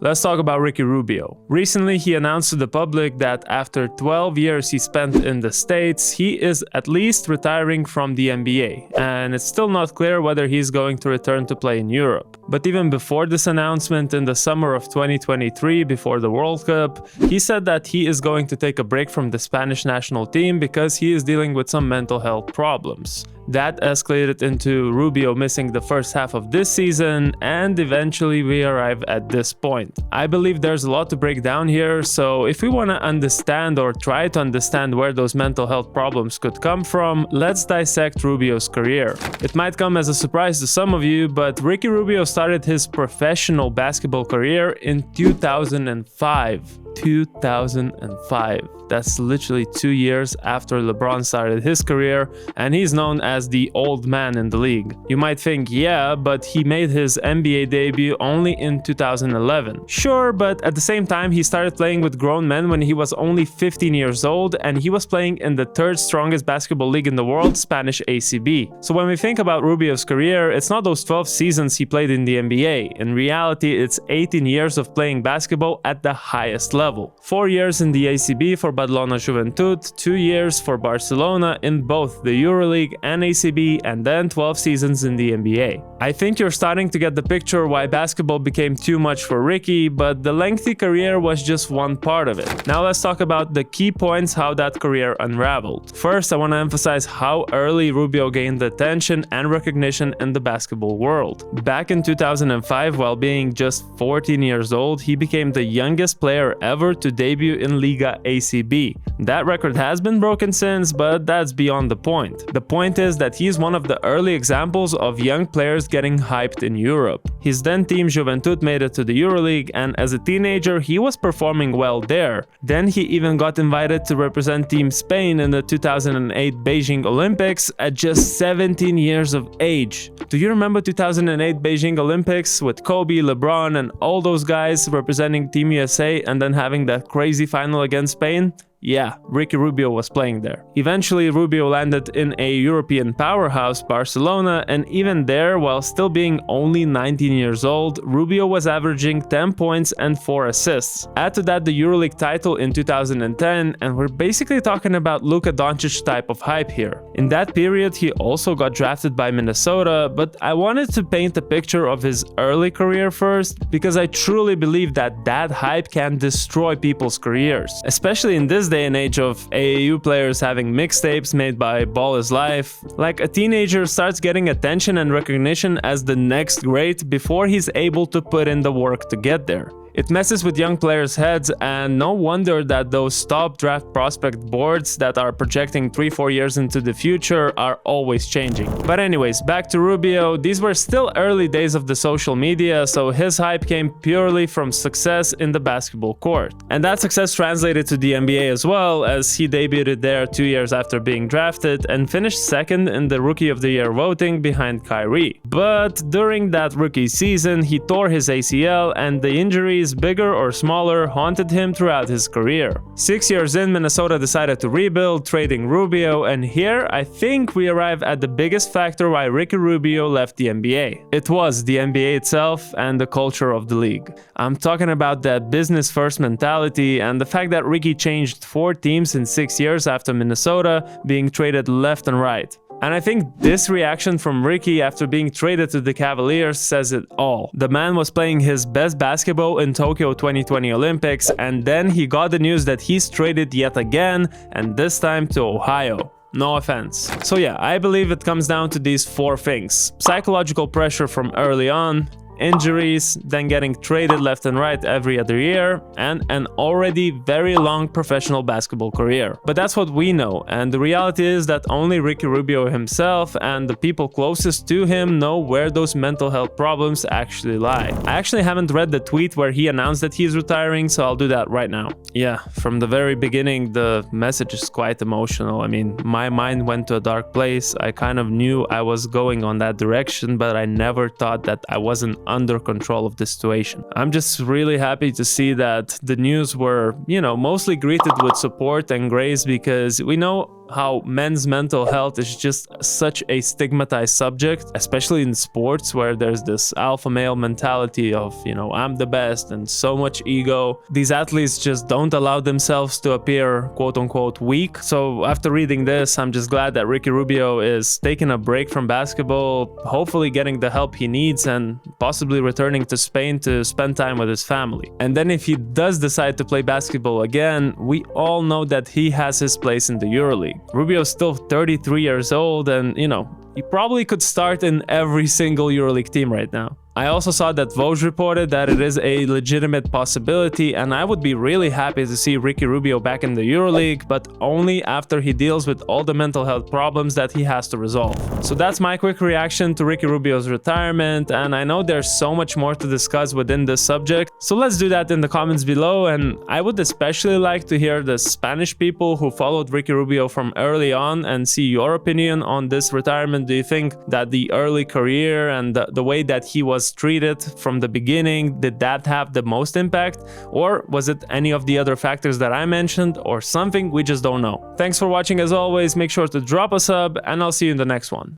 Let's talk about Ricky Rubio. Recently, he announced to the public that after 12 years he spent in the States, he is at least retiring from the NBA, and it's still not clear whether he's going to return to play in Europe. But even before this announcement, in the summer of 2023, before the World Cup, he said that he is going to take a break from the Spanish national team because he is dealing with some mental health problems. That escalated into Rubio missing the first half of this season, and eventually we arrive at this point. I believe there's a lot to break down here, so if we want to understand or try to understand where those mental health problems could come from, let's dissect Rubio's career. It might come as a surprise to some of you, but Ricky Rubio started his professional basketball career in 2005. 2005. That's literally 2 years after LeBron started his career, and he's known as the old man in the league. You might think, yeah, but he made his NBA debut only in 2011. Sure, but at the same time, he started playing with grown men when he was only 15 years old, and he was playing in the third strongest basketball league in the world, Spanish ACB. So when we think about Rubio's career, it's not those 12 seasons he played in the NBA. In reality, it's 18 years of playing basketball at the highest level. 4 years in the ACB for Badalona Juventud, 2 years for Barcelona in both the EuroLeague and ACB, and then 12 seasons in the NBA. I think you're starting to get the picture why basketball became too much for Ricky, but the lengthy career was just one part of it. Now let's talk about the key points how that career unraveled. First, I want to emphasize how early Rubio gained attention and recognition in the basketball world. Back in 2005, while being just 14 years old, he became the youngest player ever to debut in Liga ACB. That record has been broken since, but that's beyond the point. The point is that he's one of the early examples of young players getting hyped in Europe. His then team Juventud made it to the EuroLeague, and as a teenager he was performing well there. Then he even got invited to represent Team Spain in the 2008 Beijing Olympics at just 17 years of age. Do you remember 2008 Beijing Olympics with Kobe, LeBron and all those guys representing Team USA and then having that crazy final against Spain? Yeah, Ricky Rubio was playing there. Eventually, Rubio landed in a European powerhouse, Barcelona, and even there, while still being only 19 years old, Rubio was averaging 10 points and 4 assists. Add to that the EuroLeague title in 2010, and we're basically talking about Luka Doncic type of hype here. In that period, he also got drafted by Minnesota, but I wanted to paint a picture of his early career first, because I truly believe that that hype can destroy people's careers, especially in this day and age of AAU players having mixtapes made by Ball is Life. Like, a teenager starts getting attention and recognition as the next great before he's able to put in the work to get there. It messes with young players' heads, and no wonder that those top draft prospect boards that are projecting 3-4 years into the future are always changing. But anyways, back to Rubio. These were still early days of the social media, so his hype came purely from success in the basketball court. And that success translated to the NBA as well, as he debuted there 2 years after being drafted and finished second in the Rookie of the Year voting behind Kyrie. But during that rookie season, he tore his ACL, and the injuries, bigger or smaller, haunted him throughout his career. 6 years in, Minnesota decided to rebuild, trading Rubio, and here I think we arrive at the biggest factor why Ricky Rubio left the NBA. It was the NBA itself and the culture of the league. I'm talking about that business-first mentality and the fact that Ricky changed 4 teams in 6 years after Minnesota, being traded left and right. And I think this reaction from Ricky after being traded to the Cavaliers says it all. The man was playing his best basketball in Tokyo 2020 Olympics, and then he got the news that he's traded yet again, and this time to Ohio. No offense. So yeah, I believe it comes down to these 4 things. Psychological pressure from early on, injuries, then getting traded left and right every other year, and an already very long professional basketball career. But that's what we know, and the reality is that only Ricky Rubio himself and the people closest to him know where those mental health problems actually lie. I actually haven't read the tweet where he announced that he's retiring, so I'll do that right now. Yeah, from the very beginning, the message is quite emotional. I mean, my mind went to a dark place. I kind of knew I was going on that direction, but I never thought that I wasn't under control of the situation. I'm just really happy to see that the news were, mostly greeted with support and grace, because we know how men's mental health is just such a stigmatized subject, especially in sports where there's this alpha male mentality of, you know, I'm the best and so much ego. These athletes just don't allow themselves to appear quote unquote weak. So after reading this, I'm just glad that Ricky Rubio is taking a break from basketball, hopefully getting the help he needs and possibly returning to Spain to spend time with his family. And then if he does decide to play basketball again, we all know that he has his place in the EuroLeague. Rubio's still 33 years old and, you know, he probably could start in every single EuroLeague team right now. I also saw that Voj reported that it is a legitimate possibility, and I would be really happy to see Ricky Rubio back in the EuroLeague, but only after he deals with all the mental health problems that he has to resolve. So that's my quick reaction to Ricky Rubio's retirement, and I know there's so much more to discuss within this subject, so let's do that in the comments below. And I would especially like to hear the Spanish people who followed Ricky Rubio from early on and see your opinion on this retirement. Do you think that the early career and the way that he was treated from the beginning, did that have the most impact, or was it any of the other factors that I mentioned, or something we just don't know? Thanks for watching as always, make sure to drop a sub, and I'll see you in the next one.